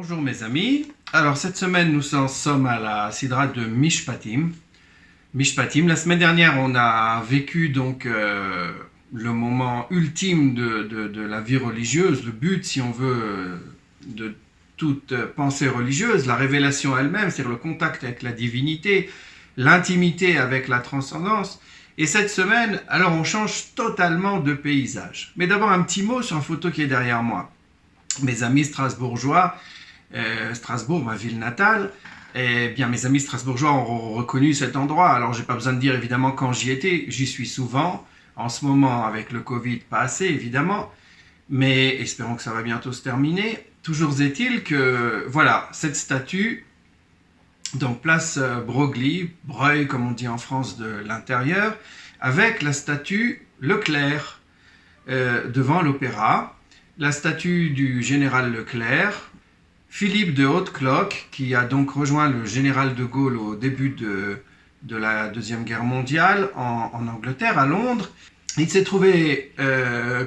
Bonjour mes amis. Alors cette semaine nous en sommes à la Sidra de Mishpatim. La semaine dernière on a vécu donc le moment ultime de la vie religieuse, le but si on veut de toute pensée religieuse, la révélation elle-même, c'est-à-dire le contact avec la divinité, l'intimité avec la transcendance. Et cette semaine, alors on change totalement de paysage. Mais d'abord un petit mot sur la photo qui est derrière moi. Mes amis strasbourgeois, Strasbourg, ma ville natale, eh bien mes amis strasbourgeois ont reconnu cet endroit. Alors j'ai pas besoin de dire évidemment quand j'y étais, j'y suis souvent. En ce moment avec le Covid, pas assez évidemment, mais espérons que ça va bientôt se terminer. Toujours est-il que voilà, cette statue, donc place Broglie, Breuil comme on dit en France de l'intérieur, avec la statue Leclerc devant l'opéra, la statue du général Leclerc, Philippe de Haute-Cloque, qui a donc rejoint le général de Gaulle au début de la Deuxième Guerre mondiale en Angleterre, à Londres. Il s'est trouvé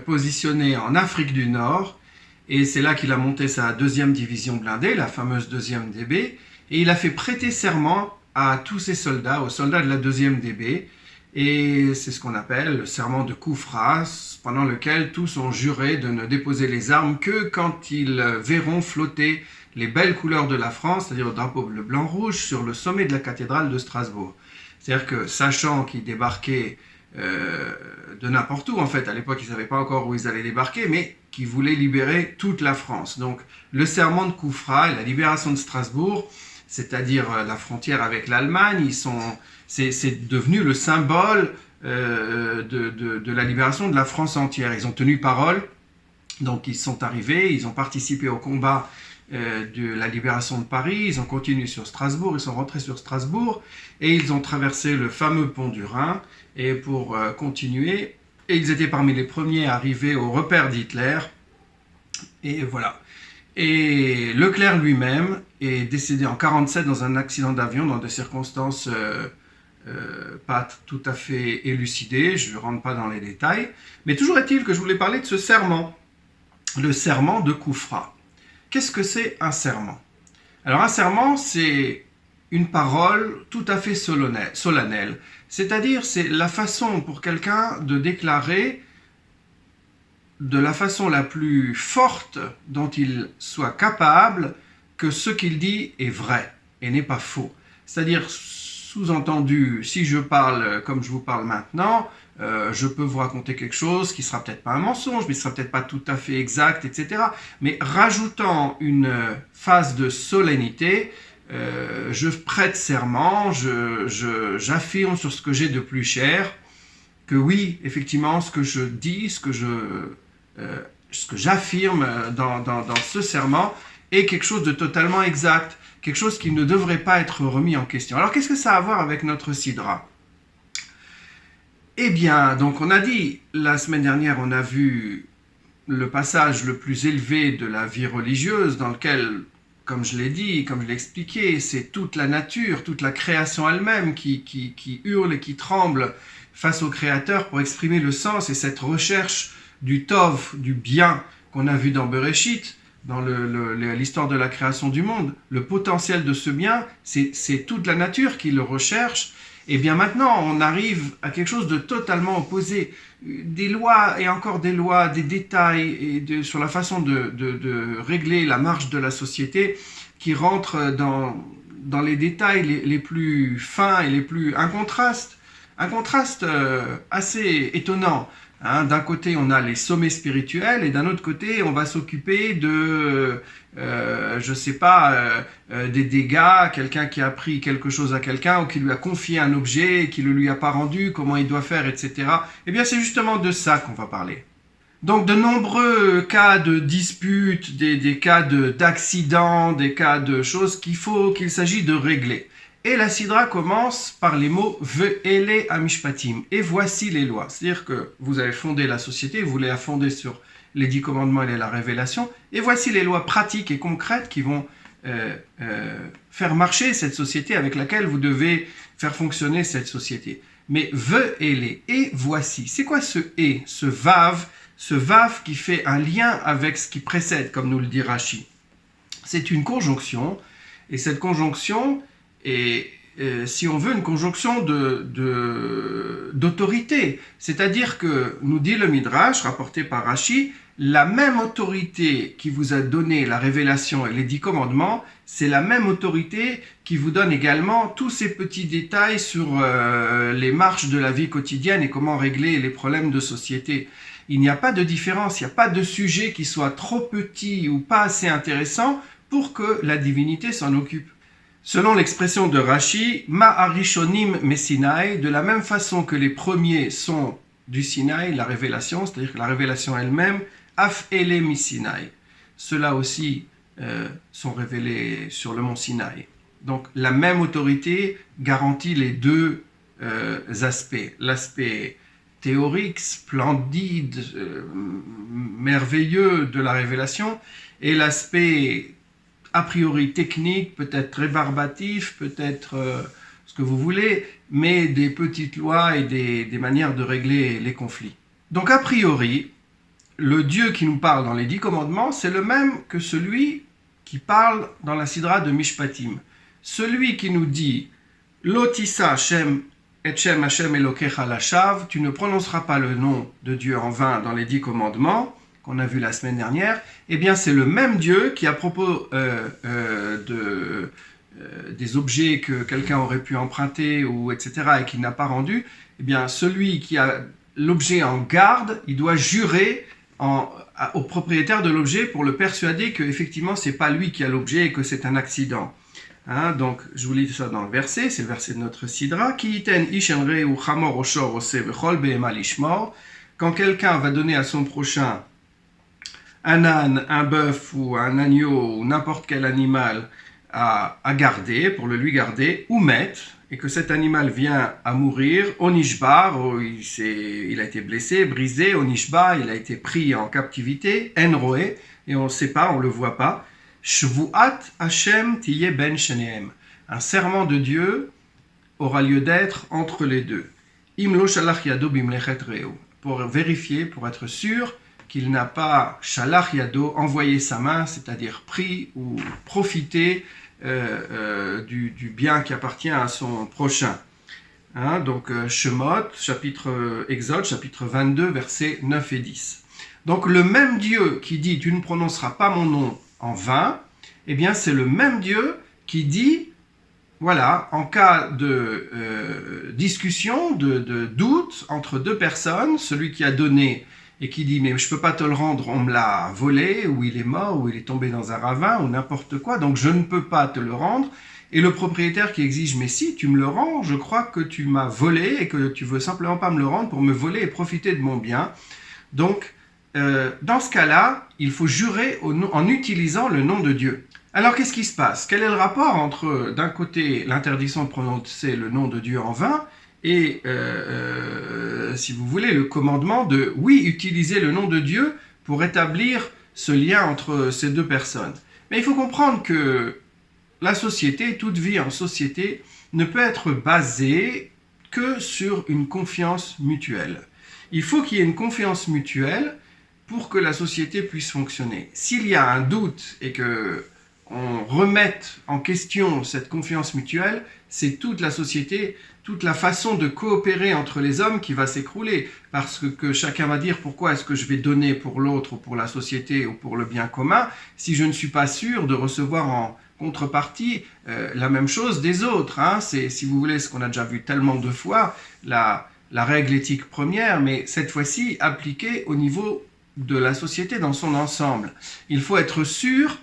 positionné en Afrique du Nord, et c'est là qu'il a monté sa deuxième division blindée, la fameuse deuxième DB, et il a fait prêter serment à tous ses soldats, aux soldats de la deuxième DB, et c'est ce qu'on appelle le serment de Koufra, pendant lequel tous ont juré de ne déposer les armes que quand ils verront flotter les belles couleurs de la France, c'est-à-dire le drapeau bleu, blanc, rouge, sur le sommet de la cathédrale de Strasbourg. C'est-à-dire que, sachant qu'ils débarquaient de n'importe où, en fait, à l'époque ils ne savaient pas encore où ils allaient débarquer, mais qu'ils voulaient libérer toute la France. Donc le serment de Koufra et la libération de Strasbourg, c'est-à-dire la frontière avec l'Allemagne, c'est devenu le symbole de la libération de la France entière. Ils ont tenu parole, donc ils sont arrivés, ils ont participé au combat de la libération de Paris, ils ont continué sur Strasbourg, ils sont rentrés sur Strasbourg et ils ont traversé le fameux pont du Rhin et pour continuer, et ils étaient parmi les premiers à arriver au repère d'Hitler, et voilà. Et Leclerc lui-même est décédé en 1947 dans un accident d'avion dans des circonstances pas tout à fait élucidées, je ne rentre pas dans les détails, mais toujours est-il que je voulais parler de ce serment, le serment de Koufra. Qu'est-ce que c'est un serment? Alors un serment, c'est une parole tout à fait solennelle, c'est-à-dire c'est la façon pour quelqu'un de déclarer de la façon la plus forte dont il soit capable que ce qu'il dit est vrai et n'est pas faux. C'est-à-dire, sous-entendu, si je parle comme je vous parle maintenant, je peux vous raconter quelque chose qui sera peut-être pas un mensonge, mais qui sera peut-être pas tout à fait exact, etc. Mais rajoutant une phase de solennité, je prête serment, j'affirme sur ce que j'ai de plus cher, que oui, effectivement, ce que je dis, ce que j'affirme dans ce serment est quelque chose de totalement exact, quelque chose qui ne devrait pas être remis en question. Alors qu'est-ce que ça a à voir avec notre sidra? Eh bien, donc on a dit, la semaine dernière, on a vu le passage le plus élevé de la vie religieuse dans lequel, comme je l'ai dit, comme je l'ai expliqué, c'est toute la nature, toute la création elle-même qui hurle et qui tremble face au Créateur pour exprimer le sens et cette recherche du tov, du bien qu'on a vu dans Bereshit, dans l'histoire de la création du monde. Le potentiel de ce bien, c'est toute la nature qui le recherche. Et bien maintenant, on arrive à quelque chose de totalement opposé. Des lois et encore des lois, des détails sur la façon de régler la marche de la société qui rentrent dans les détails les plus fins et les plus... Un contraste assez étonnant. Hein, d'un côté, on a les sommets spirituels et d'un autre côté, on va s'occuper de, des dégâts, quelqu'un qui a pris quelque chose à quelqu'un ou qui lui a confié un objet et qui ne lui a pas rendu, comment il doit faire, etc. Eh bien, c'est justement de ça qu'on va parler. Donc, de nombreux cas de disputes, des cas d'accidents, des cas de choses qu'il s'agit de régler. Et la sidra commence par les mots « Ve'ele amishpatim » et voici les lois. C'est-à-dire que vous avez fondé la société, vous voulez la fonder sur les 10 commandements et la révélation, et voici les lois pratiques et concrètes qui vont faire marcher cette société avec laquelle vous devez faire fonctionner cette société. Mais « Ve'ele » et voici. C'est quoi ce « et », ce vav qui fait un lien avec ce qui précède, comme nous le dit Rashi? c'est une conjonction, et cette conjonction est, si on veut, une conjonction d'autorité. C'est-à-dire que, nous dit le Midrash, rapporté par Rashi, la même autorité qui vous a donné la révélation et les 10 commandements, c'est la même autorité qui vous donne également tous ces petits détails sur les marches de la vie quotidienne et comment régler les problèmes de société. Il n'y a pas de différence, il n'y a pas de sujet qui soit trop petit ou pas assez intéressant pour que la divinité s'en occupe. Selon l'expression de Rashi, Ma'arishonim Messinai, de la même façon que les premiers sont du Sinaï, la révélation, c'est-à-dire que la révélation elle-même, Af ele mi Sinaï. Ceux-là aussi sont révélés sur le mont Sinaï. Donc la même autorité garantit les deux aspects. L'aspect théorique, splendide, merveilleux de la révélation, et l'aspect a priori technique, peut-être rébarbatif, peut-être ce que vous voulez, mais des petites lois et des manières de régler les conflits. Donc a priori, le Dieu qui nous parle dans les 10 commandements, c'est le même que celui qui parle dans la Sidra de Mishpatim. Celui qui nous dit « Lotissa Hashem et Shem Hashem Elokecha Lashav » tu ne prononceras pas le nom de Dieu en vain dans les 10 commandements, qu'on a vu la semaine dernière, eh bien c'est le même Dieu qui, à propos des objets que quelqu'un aurait pu emprunter, ou etc., et qui n'a pas rendu, eh bien celui qui a l'objet en garde, il doit jurer au propriétaire de l'objet pour le persuader qu'effectivement c'est pas lui qui a l'objet et que c'est un accident. Hein, donc je vous lis ça dans le verset, c'est le verset de notre Sidra. Ki iten ish en rei ou chamor o shor ose vechol behema lishmor. Quand quelqu'un va donner à son prochain un âne, un bœuf ou un agneau ou n'importe quel animal à garder, pour le lui garder, ou mettre, et que cet animal vient à mourir, onishbar, il a été blessé, brisé, onishbar, il a été pris en captivité, enroé, et on ne sait pas, on ne le voit pas, shvuat Hashem tiye ben shenehem, un serment de Dieu aura lieu d'être entre les deux, im lo shalach yado bimlechet reu, pour vérifier, pour être sûr qu'il n'a pas shalach yado, envoyé sa main, c'est-à-dire pris ou profité du bien qui appartient à son prochain. Hein, donc Shemot, Exode, chapitre 22, versets 9 et 10. Donc le même Dieu qui dit « tu ne prononceras pas mon nom en vain », eh bien c'est le même Dieu qui dit, voilà, en cas de discussion, de doute entre deux personnes, celui qui a donné et qui dit « mais je ne peux pas te le rendre, on me l'a volé, ou il est mort, ou il est tombé dans un ravin, ou n'importe quoi, donc je ne peux pas te le rendre ». Et le propriétaire qui exige « mais si, tu me le rends, je crois que tu m'as volé et que tu veux simplement pas me le rendre pour me voler et profiter de mon bien ». Donc, dans ce cas-là, il faut jurer en utilisant le nom de Dieu. Alors, qu'est-ce qui se passe? Quel est le rapport entre, d'un côté, l'interdiction de prononcer le nom de Dieu en vain et, si vous voulez, le commandement de, oui, utiliser le nom de Dieu pour établir ce lien entre ces deux personnes. Mais il faut comprendre que la société, toute vie en société, ne peut être basée que sur une confiance mutuelle. Il faut qu'il y ait une confiance mutuelle pour que la société puisse fonctionner. S'il y a un doute et que on remette en question cette confiance mutuelle, c'est toute la société, toute la façon de coopérer entre les hommes qui va s'écrouler. Parce que chacun va dire pourquoi est-ce que je vais donner pour l'autre ou pour la société ou pour le bien commun si je ne suis pas sûr de recevoir en contrepartie la même chose des autres. Hein. C'est, si vous voulez, ce qu'on a déjà vu tellement de fois, la règle éthique première, mais cette fois-ci appliquée au niveau de la société dans son ensemble. Il faut être sûr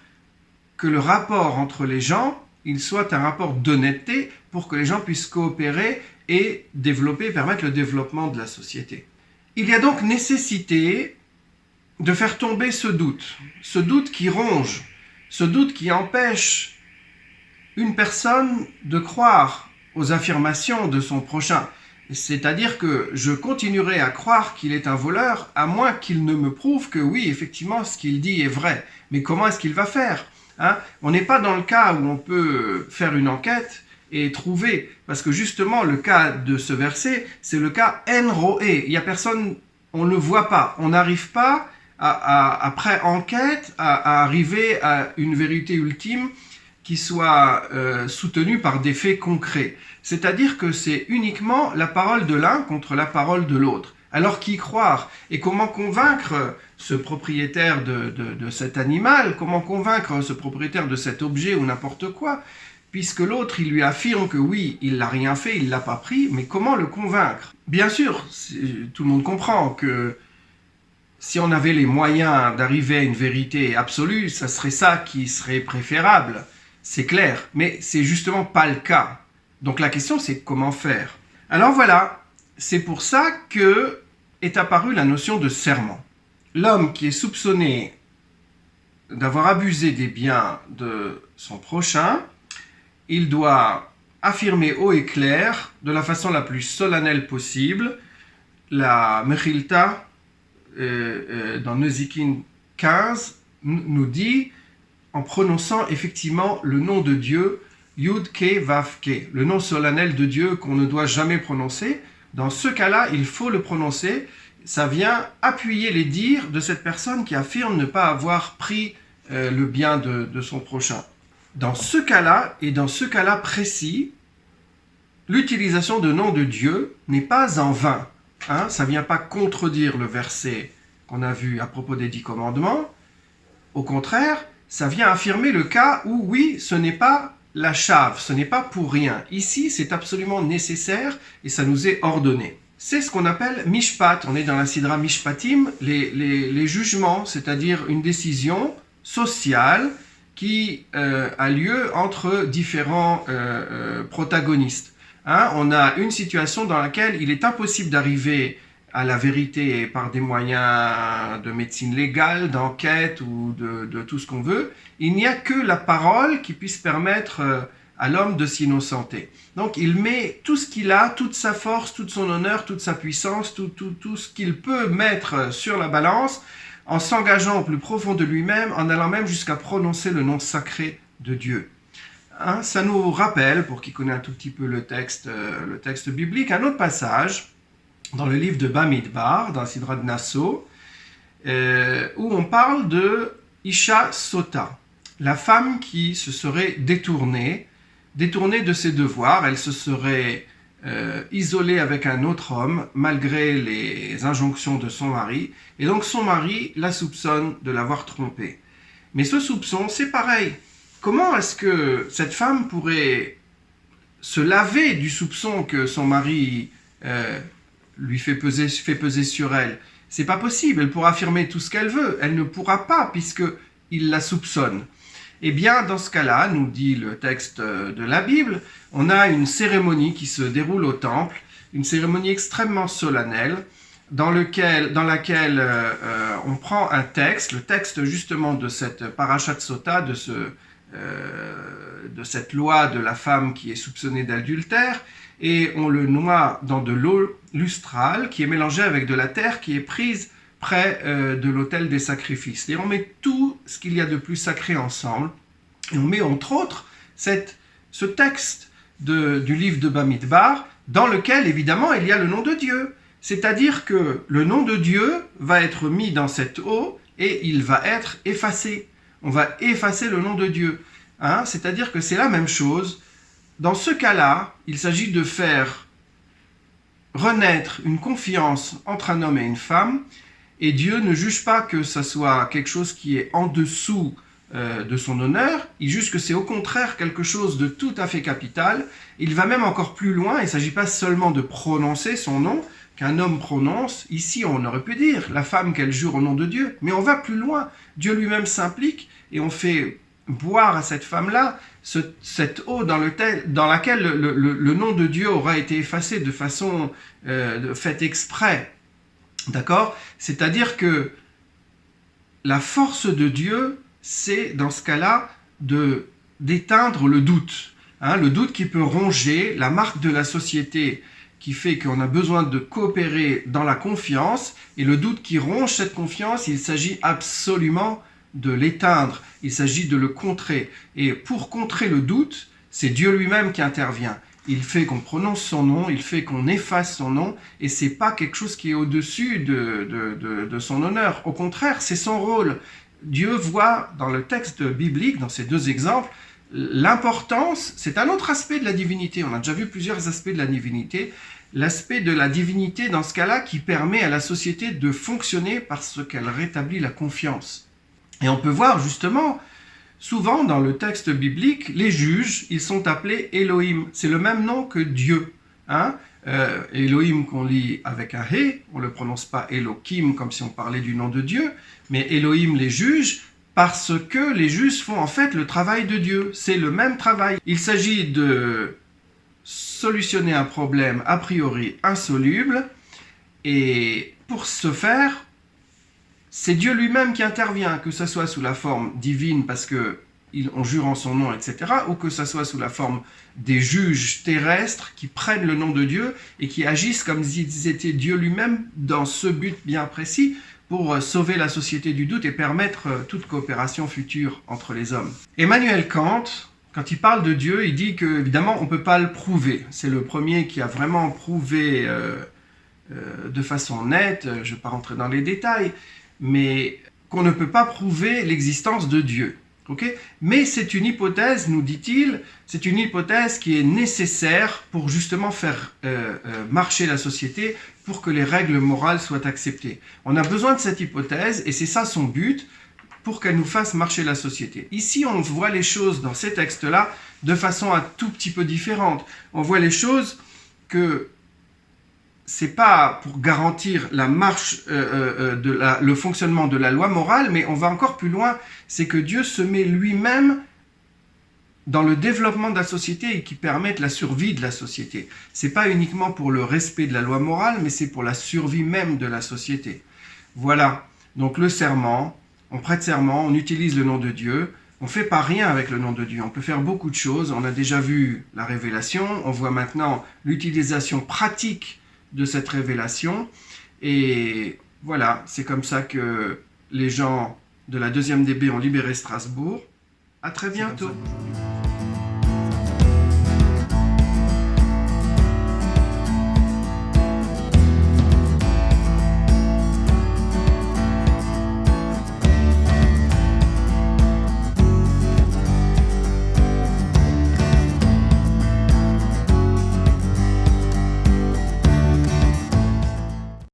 que le rapport entre les gens, il soit un rapport d'honnêteté pour que les gens puissent coopérer et permettre le développement de la société. Il y a donc nécessité de faire tomber ce doute qui ronge, ce doute qui empêche une personne de croire aux affirmations de son prochain. C'est-à-dire que je continuerai à croire qu'il est un voleur, à moins qu'il ne me prouve que oui, effectivement, ce qu'il dit est vrai. Mais comment est-ce qu'il va faire ? Hein, on n'est pas dans le cas où on peut faire une enquête et trouver, parce que justement le cas de ce verset, c'est le cas enroé. Il n'y a personne, on ne le voit pas, on n'arrive pas après enquête, à arriver à une vérité ultime qui soit soutenue par des faits concrets. C'est-à-dire que c'est uniquement la parole de l'un contre la parole de l'autre. Alors qui croire? Et comment convaincre ce propriétaire de cet animal? Comment convaincre ce propriétaire de cet objet ou n'importe quoi? Puisque l'autre, il lui affirme que oui, il n'a rien fait, il ne l'a pas pris, mais comment le convaincre? Bien sûr, tout le monde comprend que si on avait les moyens d'arriver à une vérité absolue, ça serait ça qui serait préférable, c'est clair, mais c'est justement pas le cas. Donc la question, c'est comment faire? Alors voilà, c'est pour ça que est apparue la notion de serment. L'homme qui est soupçonné d'avoir abusé des biens de son prochain, il doit affirmer haut et clair, de la façon la plus solennelle possible, la Mechilta, dans Nezikin 15, nous dit, en prononçant effectivement le nom de Dieu, Yud Ke Vav Ke, le nom solennel de Dieu qu'on ne doit jamais prononcer. Dans ce cas-là, il faut le prononcer. Ça vient appuyer les dires de cette personne qui affirme ne pas avoir pris le bien de son prochain. Dans ce cas-là, et dans ce cas-là précis, l'utilisation de nom de Dieu n'est pas en vain. Ça ne vient pas contredire le verset qu'on a vu à propos des 10 commandements. Au contraire, ça vient affirmer le cas où, oui, ce n'est pas la chave, ce n'est pas pour rien. Ici, c'est absolument nécessaire et ça nous est ordonné. C'est ce qu'on appelle mishpat. On est dans la sidra mishpatim, les jugements, c'est-à-dire une décision sociale qui a lieu entre différents protagonistes. On a une situation dans laquelle il est impossible d'arriver à la vérité par des moyens de médecine légale, d'enquête ou de tout ce qu'on veut. Il n'y a que la parole qui puisse permettre à l'homme de s'innocenter. Donc il met tout ce qu'il a, toute sa force, tout son honneur, toute sa puissance, tout ce qu'il peut mettre sur la balance, en s'engageant au plus profond de lui-même, en allant même jusqu'à prononcer le nom sacré de Dieu. Ça nous rappelle, pour qui connaît un tout petit peu le texte biblique, un autre passage dans le livre de Bamidbar, dans la Sidra de Nassau, où on parle de Isha Sota, la femme qui se serait détournée de ses devoirs. Elle se serait isolée avec un autre homme, malgré les injonctions de son mari, et donc son mari la soupçonne de l'avoir trompée. Mais ce soupçon, c'est pareil. Comment est-ce que cette femme pourrait se laver du soupçon que son mari lui fait peser sur elle? C'est pas possible, elle pourra affirmer tout ce qu'elle veut, elle ne pourra pas puisqu'il la soupçonne. Eh bien, dans ce cas-là, nous dit le texte de la Bible, on a une cérémonie qui se déroule au temple, une cérémonie extrêmement solennelle, dans laquelle on prend un texte, le texte justement de cette parashat sota, de cette loi de la femme qui est soupçonnée d'adultère, et on le noie dans de l'eau lustrale qui est mélangée avec de la terre qui est prise près de l'autel des sacrifices. Et on met tout ce qu'il y a de plus sacré ensemble, et on met entre autres ce texte du livre de Bamidbar, dans lequel évidemment il y a le nom de Dieu. C'est-à-dire que le nom de Dieu va être mis dans cette eau et il va être effacé. On va effacer le nom de Dieu. C'est-à-dire que c'est la même chose. Dans ce cas-là, il s'agit de faire renaître une confiance entre un homme et une femme, et Dieu ne juge pas que ça soit quelque chose qui est en dessous de son honneur, il juge que c'est au contraire quelque chose de tout à fait capital. Il va même encore plus loin, il ne s'agit pas seulement de prononcer son nom, qu'un homme prononce. Ici, on aurait pu dire la femme qu'elle jure au nom de Dieu, mais on va plus loin. Dieu lui-même s'implique et on fait boire à cette femme-là cette eau dans laquelle le nom de Dieu aura été effacé de façon faite exprès. D'accord? C'est-à-dire que la force de Dieu, c'est dans ce cas-là d'éteindre le doute. Le doute qui peut ronger la marque de la société qui fait qu'on a besoin de coopérer dans la confiance, et le doute qui ronge cette confiance, il s'agit absolument de l'éteindre, il s'agit de le contrer. Et pour contrer le doute, c'est Dieu lui-même qui intervient. il fait qu'on prononce son nom, il fait qu'on efface son nom, et c'est pas quelque chose qui est au-dessus de son honneur. Au contraire, c'est son rôle. Dieu voit dans le texte biblique, dans ces deux exemples, l'importance, c'est un autre aspect de la divinité. On a déjà vu plusieurs aspects de la divinité. L'aspect de la divinité dans ce cas-là qui permet à la société de fonctionner parce qu'elle rétablit la confiance. Et on peut voir justement, souvent dans le texte biblique, les juges, ils sont appelés Elohim. C'est le même nom que Dieu. Hein? Elohim qu'on lit avec un He, on ne le prononce pas Elohim comme si on parlait du nom de Dieu, mais Elohim les juges, parce que les juges font en fait le travail de Dieu. C'est le même travail. Il s'agit de solutionner un problème a priori insoluble, et pour ce faire, c'est Dieu lui-même qui intervient, que ce soit sous la forme divine parce qu'on jure en son nom, etc., ou que ce soit sous la forme des juges terrestres qui prennent le nom de Dieu et qui agissent comme s'ils étaient Dieu lui-même dans ce but bien précis pour sauver la société du doute et permettre toute coopération future entre les hommes. Emmanuel Kant, quand il parle de Dieu, il dit qu'évidemment on ne peut pas le prouver. C'est le premier qui a vraiment prouvé de façon nette, je ne vais pas rentrer dans les détails, mais qu'on ne peut pas prouver l'existence de Dieu. Okay? Mais c'est une hypothèse, nous dit-il, c'est une hypothèse qui est nécessaire pour justement faire marcher la société, pour que les règles morales soient acceptées. On a besoin de cette hypothèse, et c'est ça son but, pour qu'elle nous fasse marcher la société. Ici, on voit les choses dans ces textes-là de façon un tout petit peu différente. On voit les choses que c'est pas pour garantir la marche, le fonctionnement de la loi morale, mais on va encore plus loin, c'est que Dieu se met lui-même dans le développement de la société et qui permette la survie de la société. C'est pas uniquement pour le respect de la loi morale, mais c'est pour la survie même de la société. Voilà, donc le serment, on prête serment, on utilise le nom de Dieu, on ne fait pas rien avec le nom de Dieu, on peut faire beaucoup de choses, on a déjà vu la révélation, on voit maintenant l'utilisation pratique de cette révélation, et voilà, c'est comme ça que les gens de la 2e DB ont libéré Strasbourg. À très bientôt.